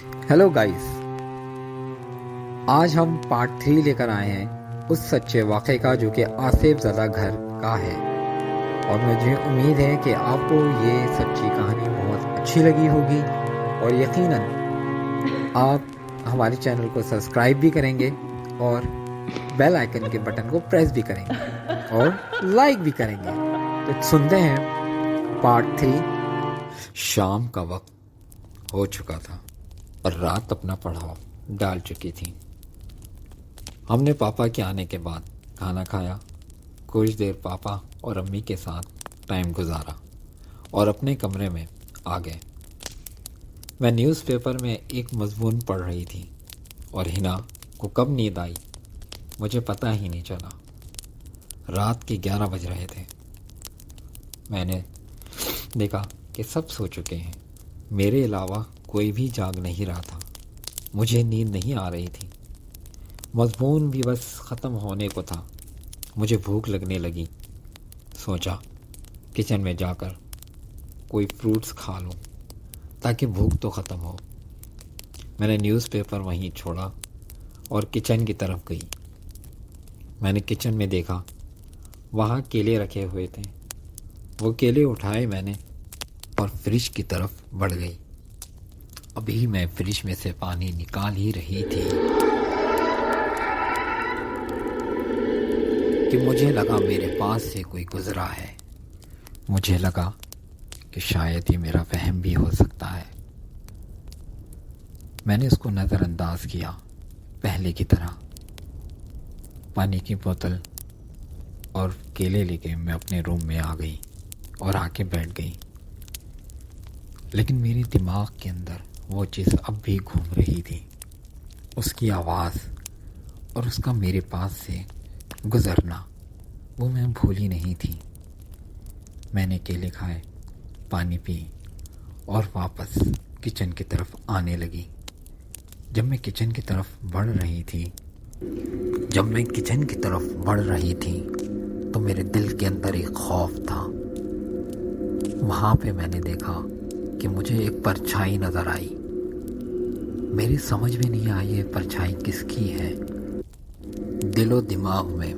Hello guys, आज हम part 3 लेकर आए हैं उस सच्चे वाक़े का जो कि आसिफ ज़दा घर का है। और मुझे उम्मीद है कि आपको ये सच्ची कहानी बहुत अच्छी लगी होगी और यकीनन आप हमारे चैनल को सब्सक्राइब भी करेंगे और बेल आइकन के बटन को प्रेस भी करेंगे और लाइक भी करेंगे। तो सुनते हैं पार्ट 3। शाम का वक्त हो चुका था और रात अपना पड़ाव डाल चुकी थी। हमने पापा के आने के बाद खाना खाया, कुछ देर पापा और अम्मी के साथ टाइम गुजारा और अपने कमरे में आ गए। मैं न्यूज़पेपर में एक मज़मून पढ़ रही थी और हिना को कब नींद आई मुझे पता ही नहीं चला। रात के 11 बज रहे थे। मैंने देखा कि सब सो चुके हैं, मेरे अलावा कोई भी जाग नहीं रहा था। मुझे नींद नहीं आ रही थी। मज़मून भी बस ख़त्म होने को था। मुझे भूख लगने लगी। सोचा किचन में जाकर कोई फ्रूट्स खा लूं ताकि भूख तो ख़त्म हो। मैंने न्यूज़पेपर वहीं छोड़ा और किचन की तरफ गई। मैंने किचन में देखा, वहाँ केले रखे हुए थे। वो केले उठाए मैंने और फ्रिज की तरफ बढ़ गई। अभी मैं फ्रिज में से पानी निकाल ही रही थी कि मुझे लगा मेरे पास से कोई गुजरा है। मुझे लगा कि शायद ये मेरा वहम भी हो सकता है। मैंने उसको नज़रअंदाज किया पहले की तरह। पानी की बोतल और केले लेके मैं अपने रूम में आ गई और आके बैठ गई। लेकिन मेरे दिमाग के अंदर वो चीज़ अब भी घूम रही थी। उसकी आवाज़ और उसका मेरे पास से गुज़रना, वो मैं भूली नहीं थी। मैंने केले खाए, पानी पी और वापस किचन की तरफ आने लगी। जब मैं किचन की तरफ बढ़ रही थी तो मेरे दिल के अंदर एक खौफ था। वहाँ पे मैंने देखा कि मुझे एक परछाई नज़र आई। मेरी समझ में नहीं आई ये परछाई किसकी है। दिलो दिमाग में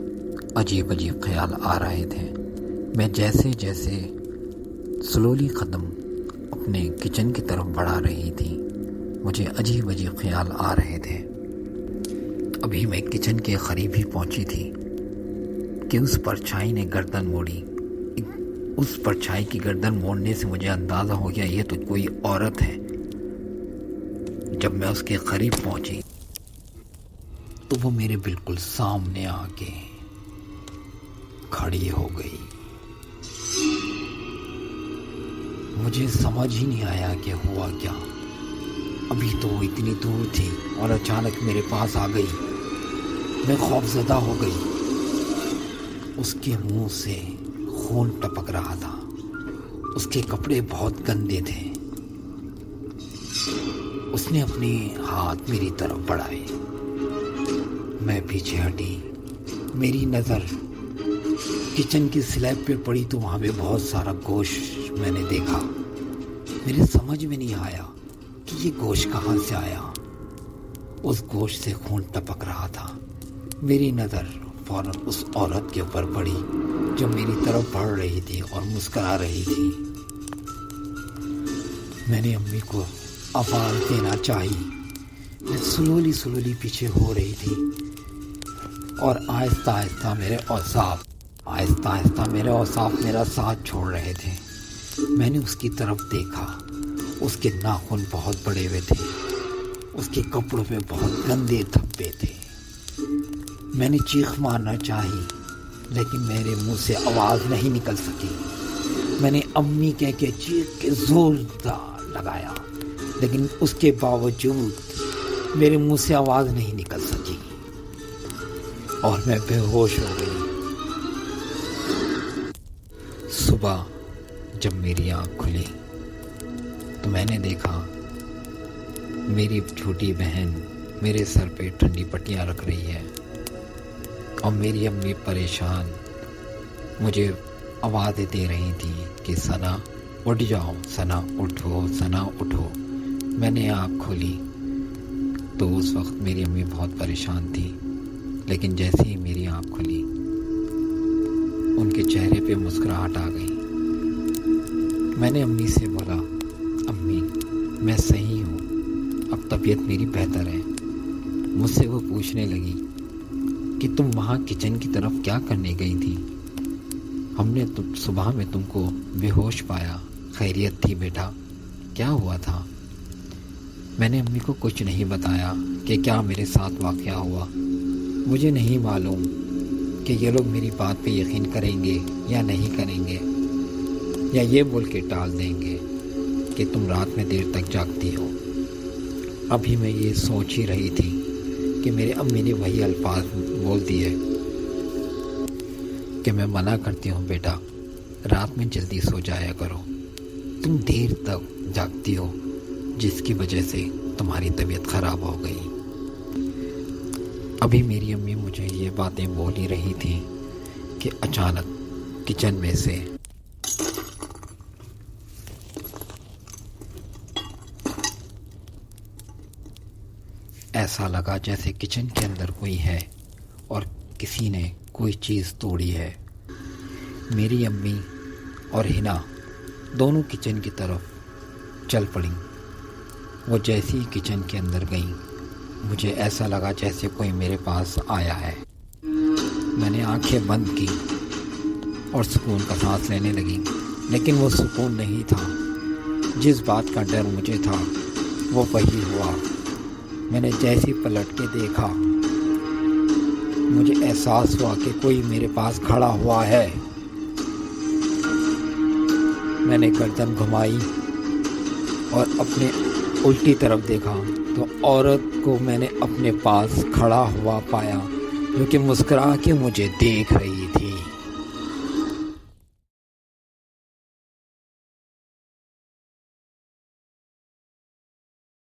अजीब अजीब ख्याल आ रहे थे। मैं जैसे जैसे स्लोली कदम अपने किचन की तरफ बढ़ा रही थी, मुझे अजीब अजीब ख्याल आ रहे थे। अभी मैं किचन के करीब ही पहुंची थी कि उस परछाई ने गर्दन मोड़ी। उस परछाई की गर्दन मोड़ने से मुझे अंदाज़ा हो गया ये तो कोई औरत है। जब मैं उसके करीब पहुंची तो वो मेरे बिल्कुल सामने आके खड़ी हो गई। मुझे समझ ही नहीं आया कि हुआ क्या। अभी तो वो इतनी दूर थी और अचानक मेरे पास आ गई। मैं खौफज़दा हो गई। उसके मुंह से खून टपक रहा था। उसके कपड़े बहुत गंदे थे। उसने अपने हाथ मेरी तरफ बढ़ाए। मैं पीछे हटी। मेरी नज़र किचन की स्लैब पे पड़ी तो वहाँ पे बहुत सारा गोश्त मैंने देखा। मेरे समझ में नहीं आया कि ये गोश्त कहाँ से आया। उस गोश्त से खून टपक रहा था। मेरी नज़र फौरन उस औरत के ऊपर पड़ी जो मेरी तरफ बढ़ रही थी और मुस्करा रही थी। मैंने अम्मी को आवाज़ देना चाही। मैं स्लोली पीछे हो रही थी और आहिस्ता आहिस्ता मेरे औसाफ मेरा साथ छोड़ रहे थे। मैंने उसकी तरफ देखा। उसके नाखून बहुत बड़े हुए थे। उसके कपड़ों पे बहुत गंदे धब्बे थे। मैंने चीख मारना चाही लेकिन मेरे मुंह से आवाज़ नहीं निकल सकी। मैंने अम्मी कह के चीख के जोर लगाया लेकिन उसके बावजूद मेरे मुंह से आवाज़ नहीं निकल सकी और मैं बेहोश हो गई। सुबह जब मेरी आँख खुली तो मैंने देखा मेरी छोटी बहन मेरे सर पे ठंडी पट्टियाँ रख रही है और मेरी अम्मी परेशान मुझे आवाज़ें दे रही थी कि सना उठ जाओ, सना उठो, सना उठो। मैंने आँख खोली تو اس وقت میری امی بہت پریشان تھی، لیکن جیسے ہی میری آنکھ کھلی ان کے چہرے پہ مسکراہٹ آ گئی۔ میں نے امی سے بولا، امی میں صحیح ہوں، اب طبیعت میری بہتر ہے۔ مجھ سے وہ پوچھنے لگی کہ تم وہاں کچن کی طرف کیا کرنے گئی تھی؟ ہم نے صبح میں تم کو بے ہوش پایا، خیریت تھی بیٹا؟ کیا ہوا تھا؟ میں نے امی کو کچھ نہیں بتایا کہ کیا میرے ساتھ واقعہ ہوا۔ مجھے نہیں معلوم کہ یہ لوگ میری بات پہ یقین کریں گے یا نہیں کریں گے، یا یہ بول کے ٹال دیں گے کہ تم رات میں دیر تک جاگتی ہو۔ ابھی میں یہ سوچ ہی رہی تھی کہ میرے امی نے وہی الفاظ بول دیے کہ میں منع کرتی ہوں بیٹا، رات میں جلدی سو جایا کرو، تم دیر تک جاگتی ہو جس کی وجہ سے تمہاری طبیعت خراب ہو گئی۔ ابھی میری امی مجھے یہ باتیں بول ہی رہی تھی کہ اچانک کچن میں سے ایسا لگا جیسے کچن کے اندر کوئی ہے اور کسی نے کوئی چیز توڑی ہے۔ میری امی اور ہنا دونوں کچن کی طرف چل پڑیں۔ وہ جیسی ہی کچن کے اندر گئیں، مجھے ایسا لگا جیسے کوئی میرے پاس آیا ہے۔ میں نے آنکھیں بند کی اور سکون کا سانس لینے لگی، لیکن وہ سکون نہیں تھا۔ جس بات کا ڈر مجھے تھا وہ وہی ہوا۔ میں نے جیسے پلٹ کے دیکھا، مجھے احساس ہوا کہ کوئی میرے پاس کھڑا ہوا ہے۔ میں نے گردن گھمائی اور اپنے الٹی طرف دیکھا تو عورت کو میں نے اپنے پاس کھڑا ہوا پایا، جو کہ مسکرا کے مجھے دیکھ رہی تھی۔